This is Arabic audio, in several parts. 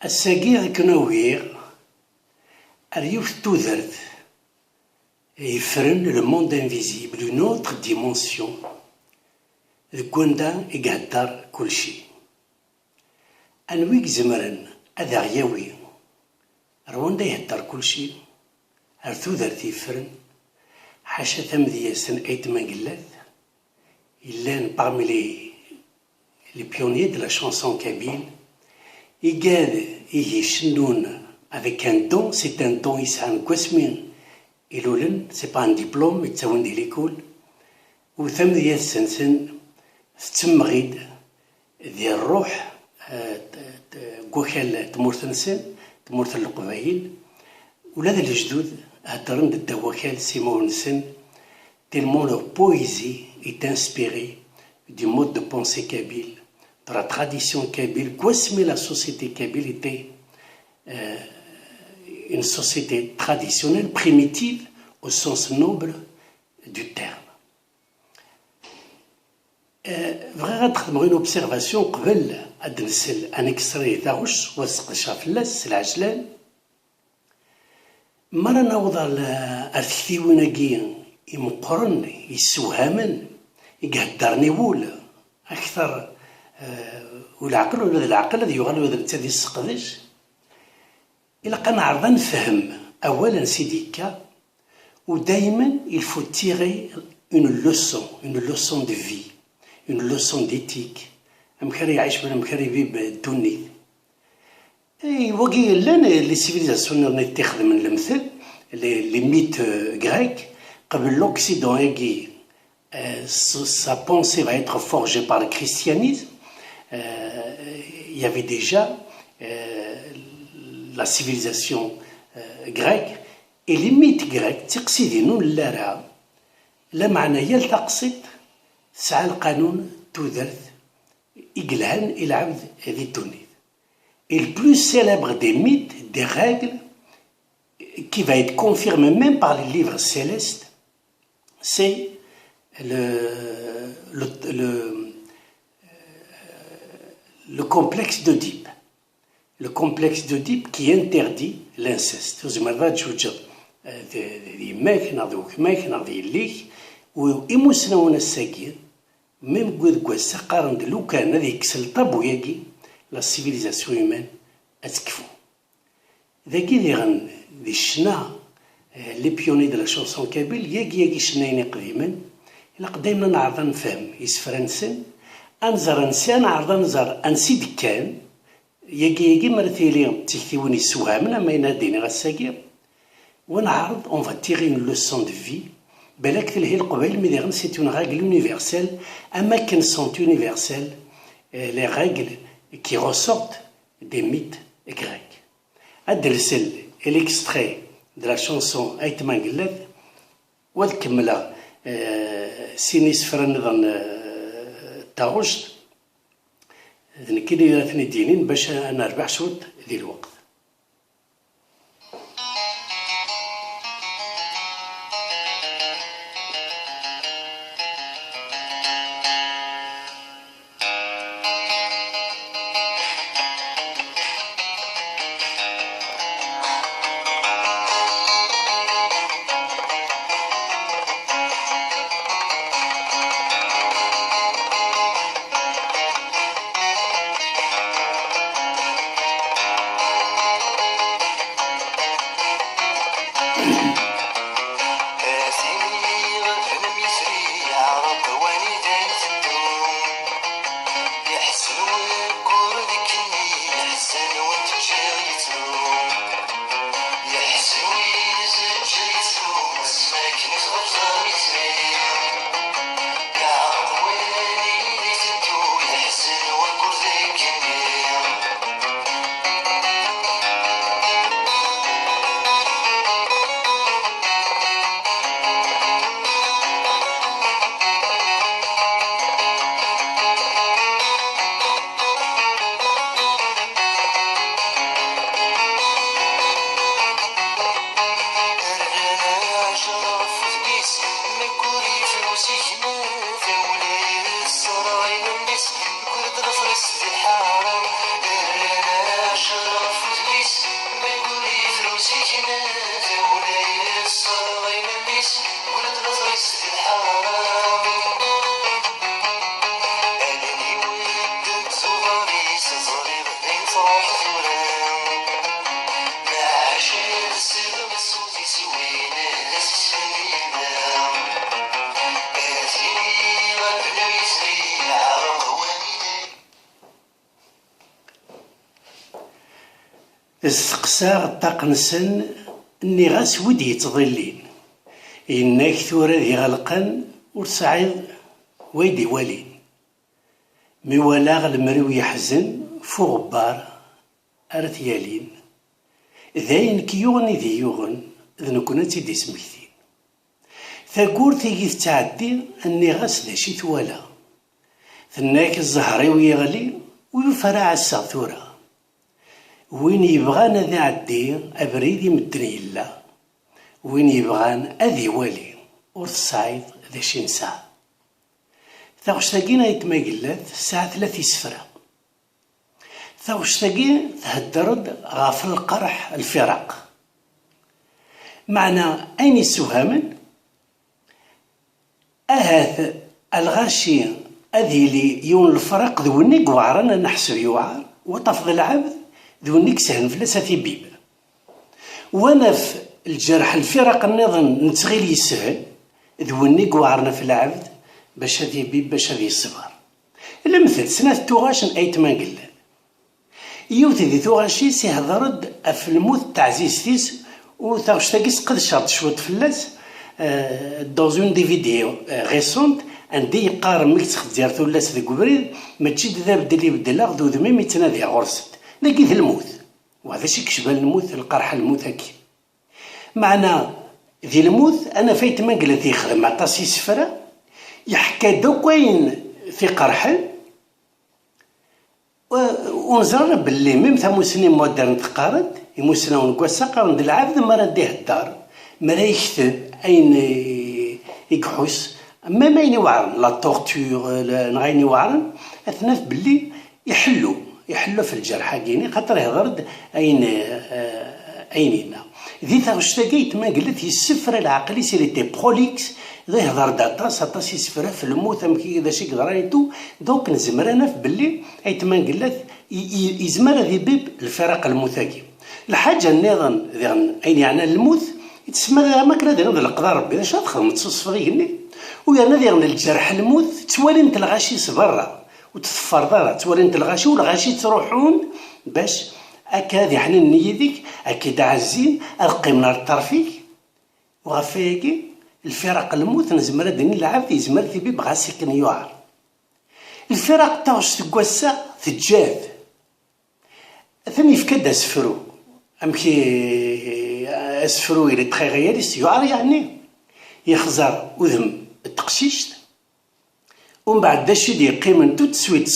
الساقي كنا وير اليوف تودرت يفرن le monde invisible une autre dimension كوندا يقدر كل شيء أنويك زمرن أذا غياوي رواندا يهدر كل شيء تودرت يفرن حاشا تمذيسن أيت مقلات إلا parmi les pionniers de la chanson kabyle يشنون avec un don, c'est un don يسعن قسمين إلولن c'est pas un diplôme يتساون دي ليكول وثم ديال سنسن تتمغيد ديال الروح قوكال تمورتنسن تمورتن القبايل ولاد الجدود هدرن ضد وكال سيمونسن tellement leur poésie est inspirée du mode de pensée kabyle de la tradition kabyle. Mais la société kabyle était une société traditionnelle, primitive, au sens noble du terme. Vraiment, une observation, un extrait d'Arouche, ou c'est l'Ajlan. مرة نوضل أرثيوناجيا يمقرن يسوهمن يقدرني ولا أكثر والعقل ولا العقل الذي يغلب هذا التالي السقدش إلا كنعرض نفهم أولا سيديكا ودائما il faut tirer une leçon de vie, une leçon d'éthique. أمكاري يعيش من أمكاري يبيب الدنيا وقيل لنا لي سيفيليزاسيون نتخذ من المثل لي ميت غريك قبل l'Occident يجي sa pensée va être forgée par le christianisme. Il y avait déjà la civilisation grecque et les mythes grecs تقصدين لا راه لا معنى يلتقصد سعى القانون تودرت يقلعن إلى عبد هذه الدنيا. Et le plus célèbre des mythes, des règles, qui va être confirmé même par les livres célestes, c'est le complexe d'Oedipe. Le complexe d'Oedipe qui interdit l'inceste. Vous imaginez, des mecs, des lits, où émotionnellement الساقين même قد سقارن لو كان هذا يكسل طابو يجي la civilisation humaine أتكفو. ذاكي دي الشنا les pionniers de la chanson kabyle يجي شنايني قديما إلا قديمنا نعرض نفهم يسفرنسن أنزر نسان عرض نزر أنسيد كان يجي مرثيلي تكتيوني يسوها من أما يناديني غساقير ونعرض on va tirer une leçon de vie بالك تلهي القبيل مديرن c'est une règle universelle أماكن sont universelles les règles qui ressortent des mythes grecs. أدرسل l'extrait de la chanson أيت مانقلت وذكملا سينيس فرنظن تاغشت كده ثني دينين باش أنا أربع شوط ذي الوقت. استقساغ الطاقنسن اني غاس ود يتظلين انك ثورة ذي غلقن ورسعيد ويدي والين مي ولا المريو يحزن فو غبار ارث يالين ذاين كيوغني ذي يوغن ذ نكونا تيدي سمكتين ثاقور تيجي تعدي اني غاس داشي ثوالا ثناك الزهري ويغلي ويفرع الساثورة وين يبغان ذا عدي أبريد يمدن يلا وين يبغان أذي والي ورث الصعيد ذا شي نساء ثاوشتاقينا يتماقلات الساعة 3 سفرة ثاوشتاقي تهدرد غاف القرح الفراق معنى أين السهامن أهاث الغاشي أذي لي يون الفرق ذوني قوارنا نحسو يوعر وطفض العبد ذونيك سهن فلاسة بيب وانا في الجرح الفرق النظام نتغيل يسهل ذونيك وعرنا في العبد باش هذي بيب باش هذي الصغار المثل سنة توغاشن ايت ما قلنا يوتي ذي توغاشي سيهضرد في الموت تعزيز تيس وتاغشتاقيس قد شرط شوط فلاس دوزون دي فيديو غيسونت عندي يقارن ملك تخدير ثلاث ذي قبريد ما تجد ذا بدلي بدلا غدو ذميم يتنادي غرست لقيت الموت وهذا شي كشبه الموت القرح الموت هكي معنا ذي الموت انا فايت ما قلت يخدم عطاسي سفرة يحكى دوكوين في قرحل ونزرنا باللي ميم ثمو سنين مودرن تقارد يموسنا ونقوسا قارن العبد ما رديه الدار ما لا يكتب اين يقحوس ما ينوعرن لا طورتور نغايني وعرن اثناف باللي يحلو في الجرح كيني خاطر يهضر اينينا ذي ثاغشتاقيت ما قلت السفرة العقلي سيريتي بروليكس ذي يهضر داطاس يسفرة في الموت امكي ذا شي قدرانيتو دوك نزمر انا في باللي ايت ما قلت يزمر ذي بيب الفرق الموثاقي الحاجة النظام اين يعني الموت يتسمى ما كلا دير القدر ربي اذا شاد خدمت تصف غيني ويانا ذي الجرح الموت توالي انت الغاشي صبرا وتفر دارا توالي انت الغاشي والغاشي تروحون باش اكاد حنا النية ديك اكيد عزين القي من الطرفيك وغفاكي الفرق الموت نزمر دني العبد يزمر في بيب غاسيكن يوعر الفرق تاوش تقوسا تجاد ثاني فكاد اسفرو امكي اسفرو الى تخي غياليس يوعر يعني يخزر وذم التقشيشت ومن بعد داشي دي يقيم توت سويت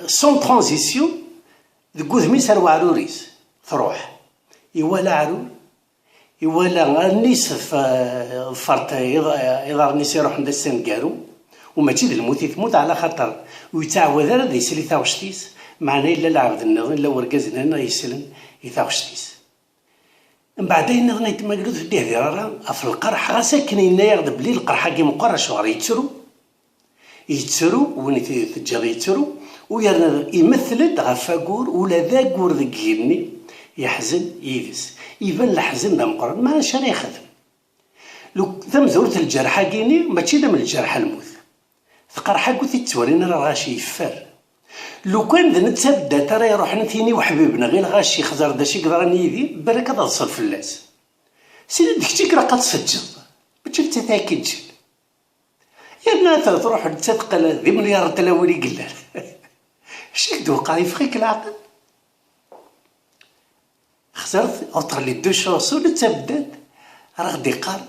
سون ترانزيسيون ذكوذ ميسر وعروريس تروح يوالا عرور يوالا النيس فرط إذا النيس يروح عند السن كارو وما تجد الموت يتموت على خطر ويتعوذ هذا يسلي ثاوشتيس معنا إلا العبد النظام إلا ورقازنا هنا يسلم يثاوشتيس من بعدين نغنى يتماقلو تديه ذرارا في القرح غاساكن ينا يغضب بلي القرح كي مقرش وغار يتسرو وين تجاغ يتسرو ويرنا يمثل غفاقور ولا ذاقور ذكيني يحزن يدس يبان الحزن دا مقرن ما شان يخدم لو ثم زورت الجرحى كيني ماشي من الجرحى الموت ثقرحى كوث تتورينا راه غاشي يفر لو كان ذا نتبدا ترى يروح نثيني وحبيبنا غير غاشي خزر داشي قدراني يدي بركة تصل في اللاس سيدي ديك تيكرا قد تسجل باش تتاكد يا بنات تروح تتقل ذي مليار تلاولي قلال شيك دوقع يفخيك العقل خسرت اوطر لي دو شونسو نتبدات راه غدي قال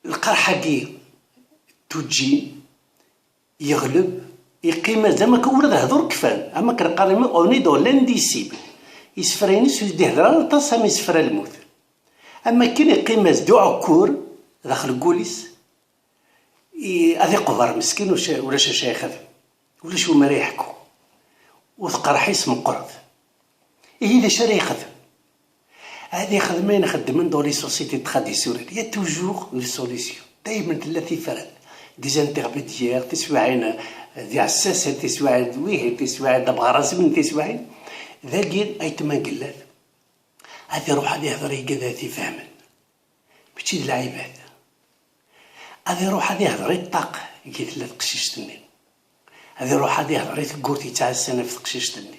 القرحة توجي يغلب يقيم زعما كولد هضر كفان اما كنقارن اوني دو لانديسيبل يسفرينيس يدي هضره طاس ما يسفر الموت اما كاين يقيم دو عكور داخل كوليس هذا قبر مسكين ولا شي يخدم ولا شو ما يحكوا وثقرحيس مقرض. إيه باش راه يخدم؟ هذه خدمة يخدم دون لي سوسيتي تراديسيونيل، يا توجور لي سوليسيون، دايما تلا تيفرق دي زانترميديير، تسواعين دي عساسة، تسواعين ويه، تسواعين دابغا راسمن، تسواعين ذاكين أيتما قلال. هذه روح هذه هضري كذا تيفهمن ماشي د العباد. هذه روح هذه هضري الطاق كي تلا تقشيشتني. هذه روح هذه هضري تقولتي تاع السنة في تقشيشتني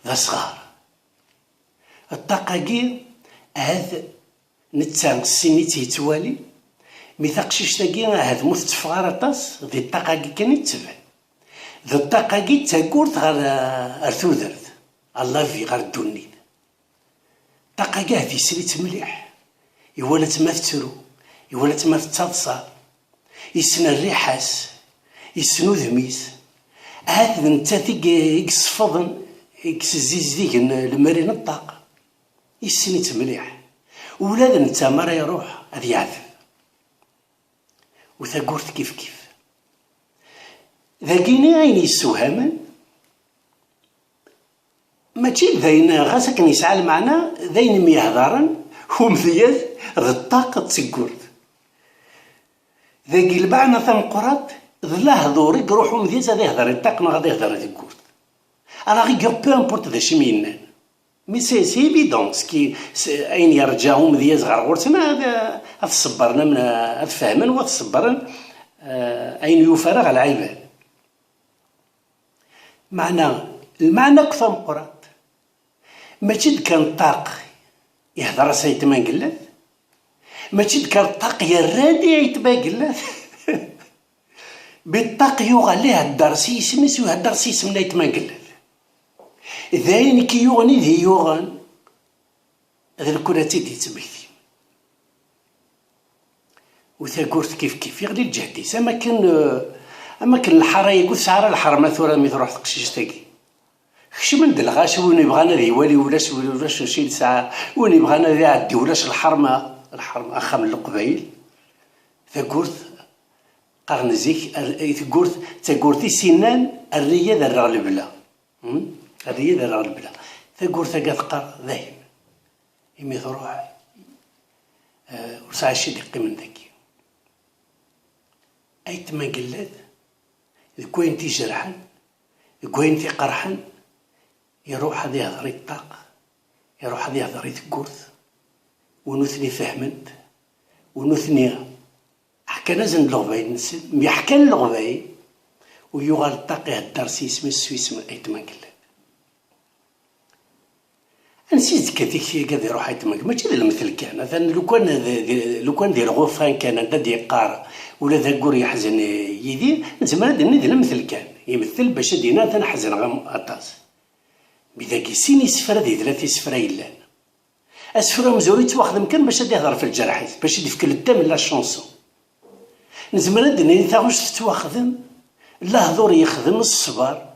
ذا صغار. الطاقة كي هذا نتا السيني تيتوالي مي تقشيش تاكي هاد موت تفغار طاس ذي الطاقة كي كان يتبع ذي الطاقة كي تاكورت غير ارثودرت الله في غير الدوني. الطاقة كي هذي سريت مليح يولا تما تترو يولا تما تتصادصا يسنى الريحاس يسنو ذميس هاد نتا تيك يكسفضن يكسزيز ديك المرين الطاقة يسنيت مليح. ولاد نتا مرة يروح هذا يعذب وثاقورت كيف ذاكيني عيني يسوهمن ماشي ذاين غاسا كان يسعى المعنى ذاين ميهضرن ومذياز ذا الطاقة تسقورت ذاكي البعنا ثم قرات ذلا هذوري روحو مذياز هذا يهضر الطاقة غادي يهضر تسقورت. أنا غير بو امبورت ذا شمينان مي سي ايفيدونس كي اين يرجعوا مذياز غير غورتنا هذا تصبرنا من هذا فهمن وتصبرن اين يفرغ العباد. المعنى كفا مقرات ماشي كان طاق يهضر سيتما قلات ماشي كان طاق يرادي يتبا قلات بالطاق يغلي هدر سيسمس ويهدر سيسم لا يتما قلات ذاين كي يغني ذي يغن هذا الكراتي دي تبكي وثاقورت كيف يغلي الجهديس. أما كان الحارة يقول سعر الحرمة ثورة مي تروح تقشيش تاكي خشي من دلغاش وين يبغانا ذي والي ولاش شي ساعة وين يبغانا ذي عدي ولاش الحرمة أخا من القبايل. ثاقورت قرن زيك ثاقورتي سنان الرية ذا الرغل بلا الرية ذا الرغل بلا ثاقورت ثقار ذاهم يمي تروح وساعة شي دقي من ذاكي أيتما قلاد كوين تي جرحن كوين تي قرحن يروح هذا يهضري الطاق يروح هذا يهضري تكورث ونثني فهمنت ونثني حكانا زن لغباين نسل ميحكان لغباين ويغال الطاق يهدر سيسم السويسم أيتما قلاد. نسيت كذيك قاعد يروح يتمك ماشي المثل كان مثلا لو كان ديال غوفان كان هذا ديال قار ولا ذا قور يحزن يدير زعما هذا المثل كان يمثل باش دينا تنحزن غام اطاس بذاك السين يسفر هذه ثلاث سفرا يلان اسفرا مزوري تواخذ مكان باش يهضر في الجرح باش يدفك الدم لا شونسون نزمر هذا تاغوش تواخذ لا هضور يخدم الصبر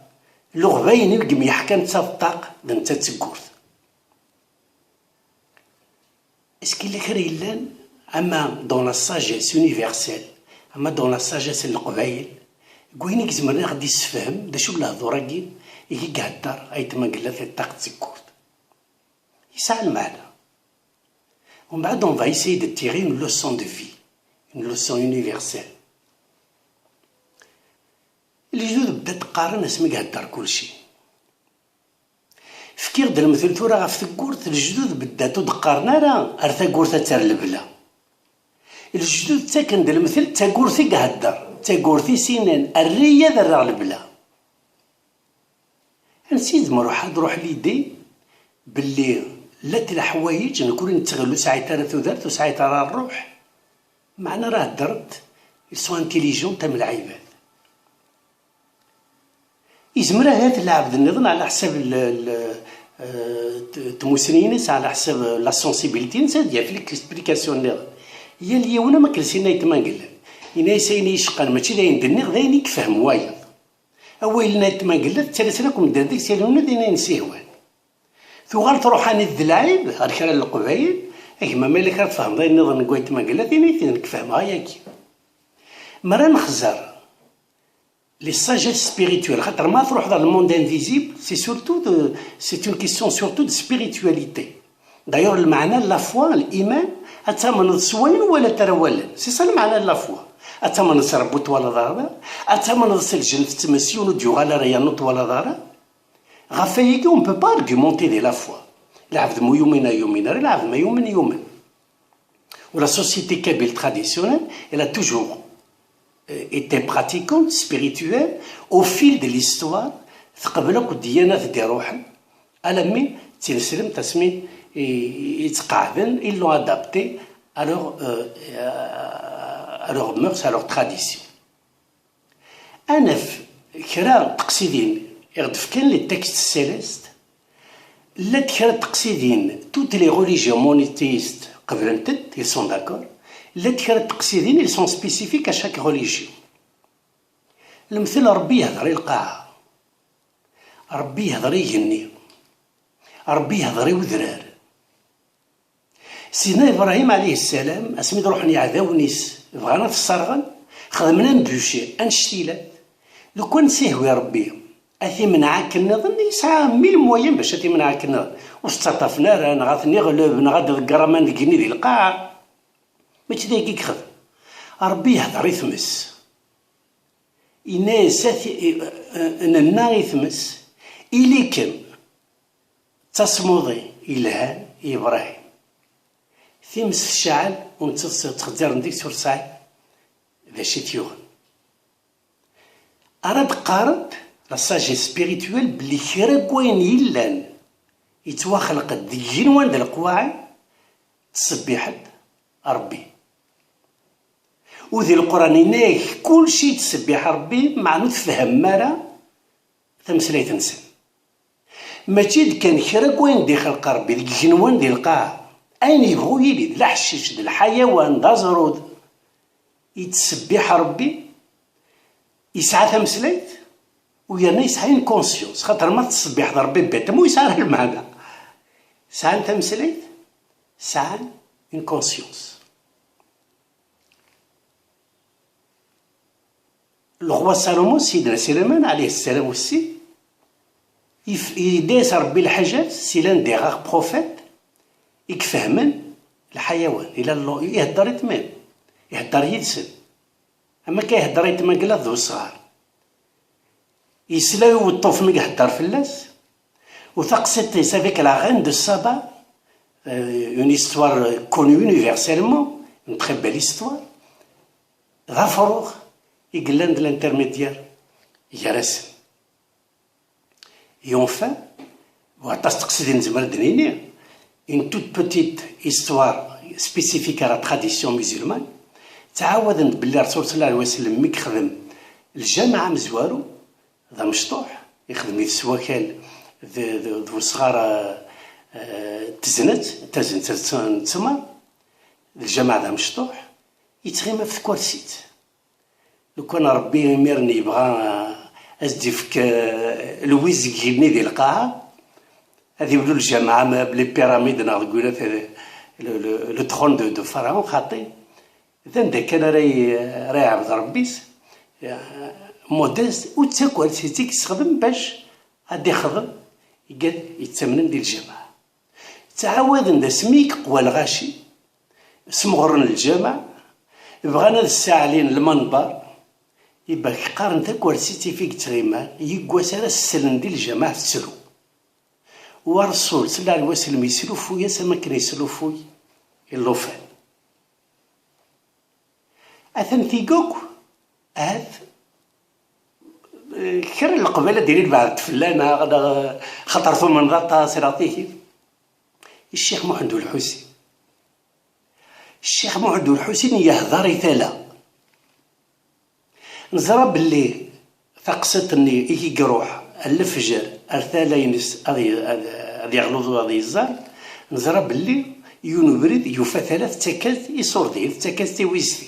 لغباين يلقم يحكم تصطاق انت تسكورت. Est-ce qu'il écrit là, dans la sagesse universelle, dans la sagesse القبائل، قويني كزمرنا غادي يسفهم دا شو الهضورة يقدر أيتما قلة في الطاقة تسكورت. يسعى المعنى. ومن بعد on va essayer de tirer une leçon de vie, une leçon universelle. الجدود بدات تقارن اسمي قدر كل شيء. فكير د المثل ثورة غاف تكورت الجدود بداتو دقارنا راه ارثاكورتا تار البلا الجدود تاكن د المثل تاكورتي قهدر تاكورتي سنان الرية ذرا البلا. نسيت مروح نروح ليدي باللي لات الحوايج نكون نتغلو ساعتها راه ثودرت وساعتها راه نروح معنا راه درت سو انتيليجون تاع العباد يزمر هذا العبد النظام على حساب التموسنين على حساب لا سونسيبيليتي نسى ديال في ليكسبليكاسيون النظام هي اليوم ما كرسينا يتمنقل إنا يسيني يشقن ماشي داين دنيغ داين يكفهم وايض أويلنا يتمنقل ثلاثة لكم دار ديك سيلونا دينا نسيهوان ثوغال تروح عن الذلاعب هالكرا القبايل أكما مالك راه تفهم داين النظام نقول يتمنقل دينا نكفهم هاياكي مرة نخزر les sagesses spirituelles. خاطر ما تروح dans le monde invisible, c'est une question surtout de spiritualité. D'ailleurs, المعنى la foi, الإيمان, أتمنى سوين ولا ترولا. C'est ça le معنى la foi. أتمنى سربوت ولا ضارة، أتمنى سلجن في تمسيون وديو غالا ريانوت ولا ضارة. غافيكي on peut pas argumenter de la foi. العبد مو يومنا يومنا، العبد ما يومن يومن. La société kabyle traditionnelle, elle a toujours été pratiquante, spirituelle, au fil de l'histoire. تقبلك الديانات دي روحا على مين تنسلم تسمين يتقاعدن. ils l'ont adapté à leurs mœurs, à leurs traditions. أنا كرا تقصيدين يغدف كان لي تكست سيليست لا كرا تقصيدين toutes les religions monothéistes قبل ils sont d'accord. لا كرا تقصيدين ils sont spécifiques à chaque religion. المثل ربي يهضر القاعة، ربي يهضر يجني، ربي يهضر يوذرار. سيدنا إبراهيم عليه السلام اسميد روحني عذاونيس بغانا في الصرغن خدمنا نبوشي انشتيلات. لو كان سيهوي ربي أثي منعاك النظن يسعى 1000 موين باش أثي منعاك النظن واستطفنا رانا غاثني غلب نغاد القرامان ديكني ديال القاعة ماشي دايك خدم. ربي يهضر يثمس إناس أننا يثمس إليكم تصمودي إلهان إبراهيم ثمس الشعل ونتخدر نديك سور ساعي ذا شي تيوغن. أراد قارب لا ساجيس سبيريتويل بلي كرا كوين يلان يتواخلق الدجنوان د القواعي تسبيحت ربي. وذي القرآن يناك كل شي تسبيح ربي مع نتفهم مالا تمسلي تنسن. ماشي كان كرا كوين دي خلق ربي ديك الجنوان ديال القاع أين يبغو يلي د الحشيش د الحيوان دا زرود يتسبيح ربي يسعى تمسليت ويانا يسعى ان كونسيونس. خاطر ما تسبيح ربي بيت مو يسعى المعنى سعى انت مسليت سعى ان كونسيونس. الغوا سالومون سيدنا سليمان عليه السلام والسي يداس ربي الحاجات سي لان دي غاغ بروفيت يكفهمن الحيوان الى يهدر يتمام يهدر يدسن. اما كيهدر يتما قلا ذو صغار يسلا يوطوف مي يهدر فلاس وثقسيت سافيك لا غين دو سابا اون هيستوار كوني يونيفرسيلمون اون تري بيل هيستوار. ذا فروغ يقلان دو لانترميديار يرسم et enfin وعطاس تقصدين زمر دنيني une toute petite histoire spécifique à la tradition musulmane. تعاودن بالله الرسول صلى الله عليه وسلم مي خدم الجامعة مزوارو ذا مشطوح يخدم يتسواكال ذو صغار تزن تسمى الجامعة ذا مشطوح يتغيما في كورسيت. لو كان ربي يمرني يبغى أزدي فك الويز يجيبني ديال القاعة هذه يقولوا الجامعة بلي بيراميد نقولوا لو ترون دو فرعون خاطي ذا كان راي عبد ربيس موديست وتساكل سيتي كيستخدم باش غادي يخدم يتمنن ديال الجامعة. تعاودن ذا سميك قوى الغاشي سمغرن الجامع بغانا الساعلين المنبر يبقى قارن تاكل سيتي فيك تغيمان يقواس على السلن ديال الجامعة تسلو. ورسول صلى الله عليه وسلم يسلو فويا سما كان يسلو فوي اللوفان أثن تيقوك هاد كر القبالة ديالي بعد فلانة غدا خطرتو من غطا صراطيه الشيخ محمد الحسين. الشيخ محمد الحسين يهضر يتلا نزرى باللي ثقستني إيكي قروح الفجر أرثالا ينس هذي يغلوضو هذي يزار نزرى باللي يونبرد يوفى 3 تكات يصوردي تكات تيويزتي.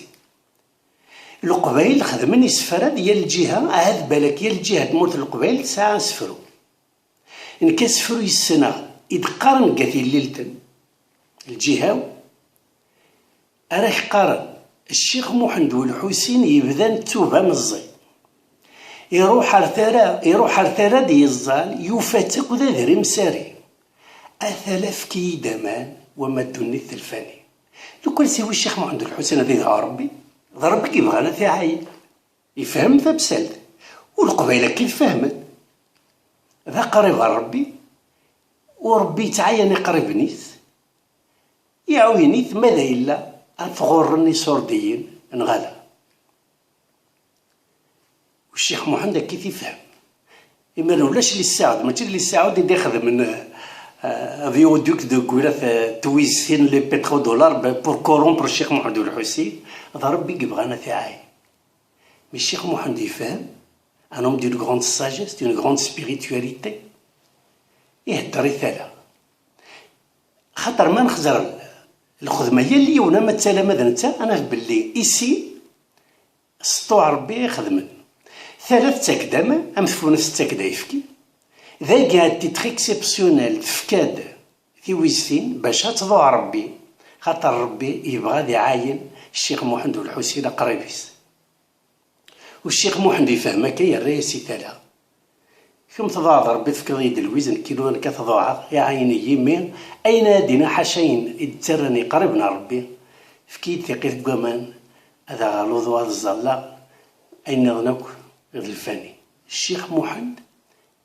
القبائل خدمني سفرة ديال الجهة عاد بالك يا الجهة مورت القبائل ساعة سفرو إن كسفرو السنة إذ قارن قاتي ليلتن الجهة أراك قارن الشيخ محمد الحسين يبدا توبة مزي يروح ارثرا ديزال يوفاتك وذا ذري مساري اثلاف كي دمان وما الدنيا الفاني. لو كان سيوي الشيخ محمد الحسين هذا يدعى ربي ضرب كي بغانا في عايد يفهم ذا بسالت والقبيله كيف فهمت ذا قريب ربي وربي تعين قريب نيت يعوينيت ماذا إلا أثغرني سرديين نغالا. والشيخ محمد كيف يفهم إما ولاش اللي الساعد ماشي اللي الساعد اللي يخدم من فيودوك دو كويرا تويزين لي بيترو دولار بور كورومبر الشيخ محمد الحسين هذا ربي يبغانا في عاي. مي الشيخ محمد يفهم ان homme d'une grande sagesse d'une grande spiritualité يهدر ثلا خاطر ما نخزر الخدمه هي اللي ونا ما تسالى نتا انا في باللي ايسي سطوع ربي يخدمن ثلاث تكدامه امثفون ستكدا يفكي ذا كاع تيتر اكسبسيونيل تفكاد في ويزتين باش تضوع ربي خاطر ربي يبغى يعاين الشيخ محمد الحسين قريبيس. والشيخ محمد يفهم كي الرئيسي ثلا كم تضاع ربي تفكر يد الوزن كيلو كتضاع يا عيني يمين اين دينا حشين يترني قريبنا ربي فكيت ثقيل قمان هذا غلوظ هذا الزلاق اين غنوك غير الفاني. الشيخ محمد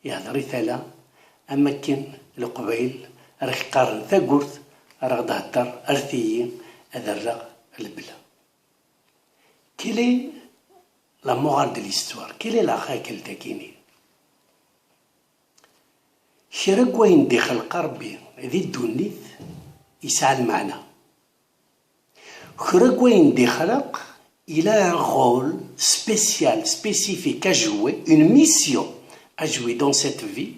يهضر ثلا اماكن القبيل راك قارن ثقورت راك تهدر ارثيين هذا الرق البلا. كيلي لا مورال دو ليستوار كيلي لا خاكل تاكيني شرق وين دخل قربي ذي الدنيث يسعى المعنى خرق وين دخلق il a un rôle spécial, spécifique à jouer, une mission à jouer dans cette vie.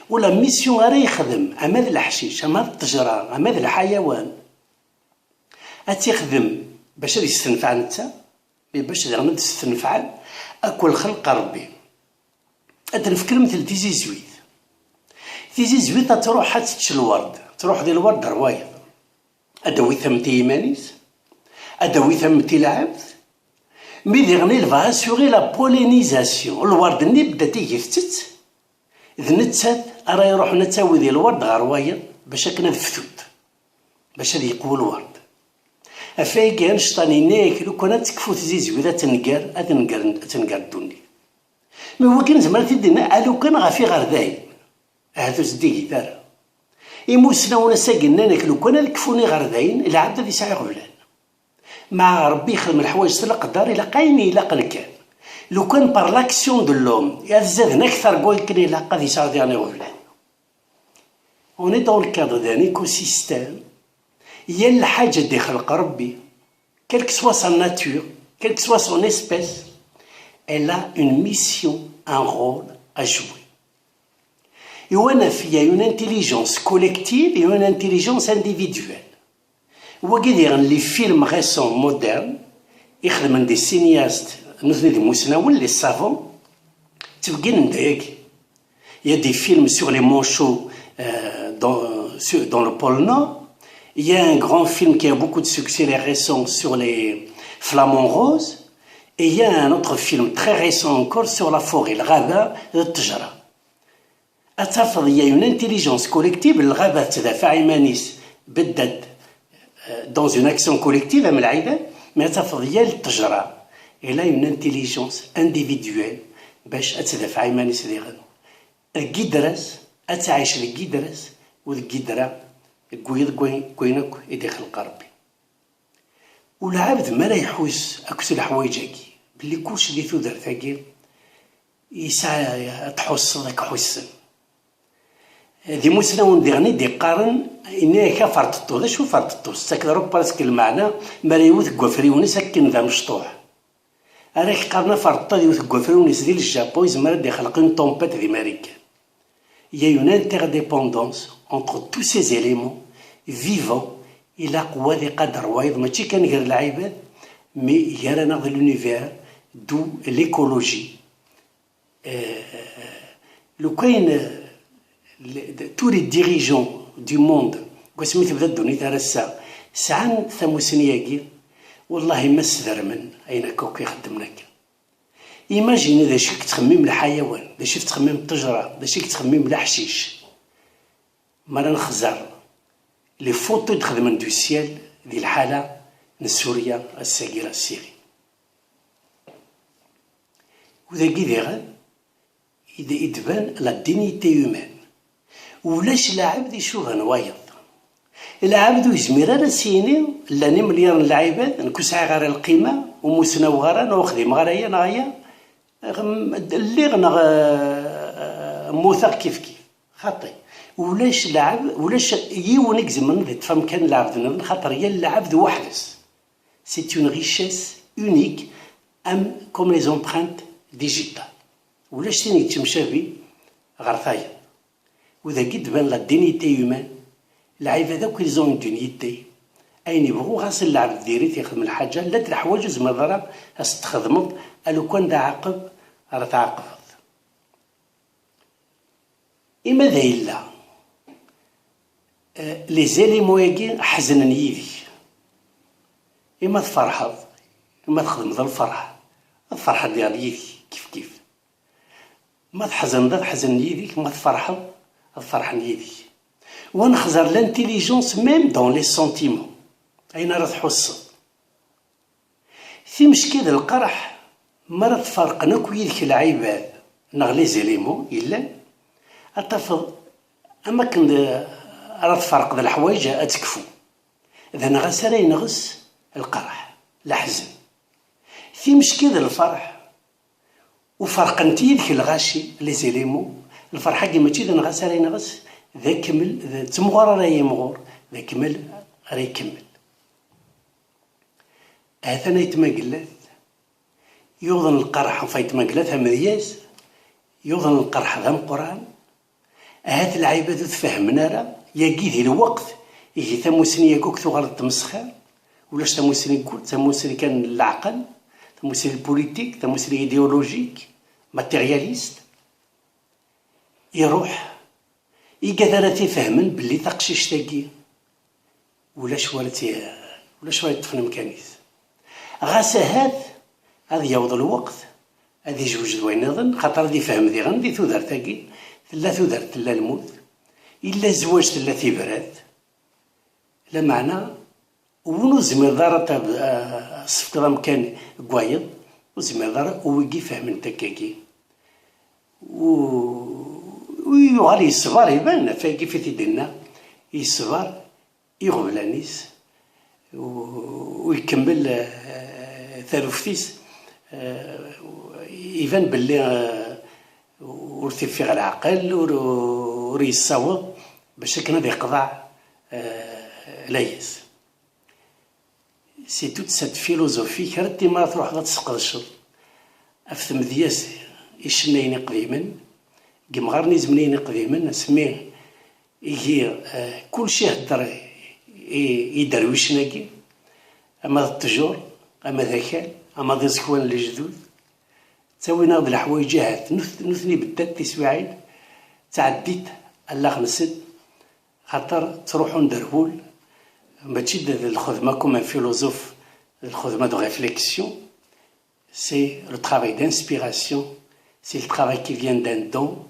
ولا ميسيون غير يخدم أماد الحشيش أماد التجرار أماد الحيوان أتيخدم باش يستنفع نتا باش غنمد يستنفع أكل خلق ربي. أتنفكر مثل تيزي زويت تروح حتى الورد تروح ديال الورد روايض أدوي ثمتي إيمانيس أدوي ثمتي العبد مي ديغني الفا اسيغي لا بولينيزاسيون الورد ني بدا تيجفتت إذ نتسات راه يروح نتاوي ديال الورد غا روايض باش كنا الفتوت باش هادي يقوى الورد أفاي كان شطاني ناك لو كانت تكفو تزيزوي تنقر تنقر الدنيا مي هو كان زعما تدينا ألو كان غافي غرداي هذا زديكي دار يموسنا ونسا قلنا لك لو كان الكفوني غرداين العبد هذا يسعى غفلان مع ربي يخدم الحوايج تلقدر إلا قايني إلا قلكان لو كان بار لاكسيون دو لوم يزاد أكثر قوي كان إلا قد يسعى ديالي غفلان. On est dans le cadre d'un écosystème يا الحاجة اللي خلق ربي quelle que soit sa nature quelle que soit son espèce elle a une mission un rôle à jouer. Il y a une intelligence collective et une intelligence individuelle. Les films récents, modernes, des cinéastes, les savants, il y a des films sur les manchots dans le pôle Nord. Il y a un grand film qui a beaucoup de succès, les récents, sur les flamants roses. Et il y a un autre film très récent encore sur la forêt, le rabbin de Tjara. أتفضل il y a une intelligence collective الغابة تدافع إيمانيس بدت dans une action collective من العباد ما أتفضل هي التجرى elle a une intelligence individuelle باش تدافع إيمانيس ديغن القدرس أتعيش القدرس والقدرة كوينك يدخل قربي والعبد ما لا يحوس أكس الحوايجاكي بلي كلشي اللي تودر ثاقي يسعى تحس ذاك حسن دي موسنا ونديرني دي قارن إني كفرططو ذا شو فرططو ستاك ضرب براسك المعنى مريوث كوافريوني ساكن ذا مشطوح راك قارنا فرططو ديوث كوافريوني ديال الجابون يزمر دي خلقين طومبات دي ماريكان. Il y a une interdépendance entre tous ces éléments vivants إلا قوة ذي قدر وايض ماشي كان غير العباد مي يرانا في l'univers d'où l'écologie. لو كاين tous les dirigeants du monde قسميت بدا الدنيا تاع الساعة ساعة ثموسنياكي والله ما استدر من أين كوكي خدمناك ايماجيني دا شي كتخمم الحيوان، دا شي تخمم الطجرة، دا شي كتخمم الحشيش. مرة نخزر لي فوتو دخدمن دو سيال ديال الحالة سوريا الساكيرة السيري. وذاكي ديغا يتبان لا دينيتي هومان. ولاش العبد يشوف نوايض، العبد يزمير انا سيني لاني مليار العباد نكون ساعي غير القيمه ومسنا وغارا ناخذ مغرايا نايا اللي غنا موثق كيف خاطي. ولاش العبد ولاش يونيك زمن تفهم كان العبد خاطر هي العبد وحدس. سي اون ريشيس اونيك ام كوم لي زومبرانت ديجيتال. ولاش تاني تمشافي غرفايا. وذاكي تبان لا دينيتي هومان. العباد دوك لي زون دونيتي اين يبغوا غاس العبد ديري تيخدم الحاجه لا الحوايج زعما راه تخدمض لو كان دا عاقب راه تعاقبت. إما ذا إلا لي زاليمو ياكي حزنن يدي، إما تفرحض إما تخدمض الفرح، الفرحة ديال يدي كيف ما تحزن تحزن يديك، ما تفرحض الفرحة يدي. ونخزر لانتيليجونس ميم دون لي سونتيمون أين راه تحس في مشكل القرح مرة تفرقنا كويدك العباد نغ لي زاليمو إلا أتفض أما كن راه تفرق ذا الحوايج أتكفو إذا نغس راه ينغس القرح الحزن في مشكل الفرح وفرقنتي ذيك الغاشي لي زيليمو الفرحة كيما تشي ذا نغس راه ينغس ذا كمل ذا تمغور راه يمغور ذا كمل راه يكمل. هذا يتمقلت يوضن القرح فيتمقلتها مذياز يوضن القرح ذا القرآن. هاد العباد تفهمنا راه ياكي ذي الوقت يجي تموسني ياكوك ثغر تمسخر ولاش تموسني كل تموسني كان العقل تموسني البوليتيك تموسني ايديولوجيك ماتيرياليست يروح يقدر تفهمن باللي تقشيش تاكي ولاش ولا طفل مكانيس غاس هذا يوض الوقت هذا يجوج دوين نظن خاطر دي فهم ذي غندي تودر تاكي لا تودر تلا الموت إلا زواج تلا تبراد لا معنى ونو زمير دارة صفت مكان قوايض وزمير دارة ويجي فهم تاكاكي ويغال يصبر يبان فاكي في تيدنا يصبر يغبلانيس ويكمل ثالوفتيس يبان باللي ورتفيغ العقل وريصاوض باش كنا ذي قضاع لايس. سي توت سات فيلوزوفي كرتي ما تروح تسقرش افثم دياس يشنيني قديما كيمغارني زمنيني قديما سميه يجي كل شيء هدر يدرويشناكي اما التجور اما ذكاء اما ذي زكوان الجدود تسوينا هاد الحوايج هات نثني بالذات تسويعين تعديت الله خمسد خاطر تروحوا ندرهول ماشي الخدمه كوم فيلوزوف الخدمه دو ريفليكسيون سي لو ترافاي دانسبيراسيون سي لو ترافاي كي فيان دان دون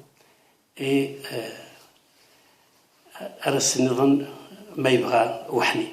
اي راس نظن ما يبغى وحني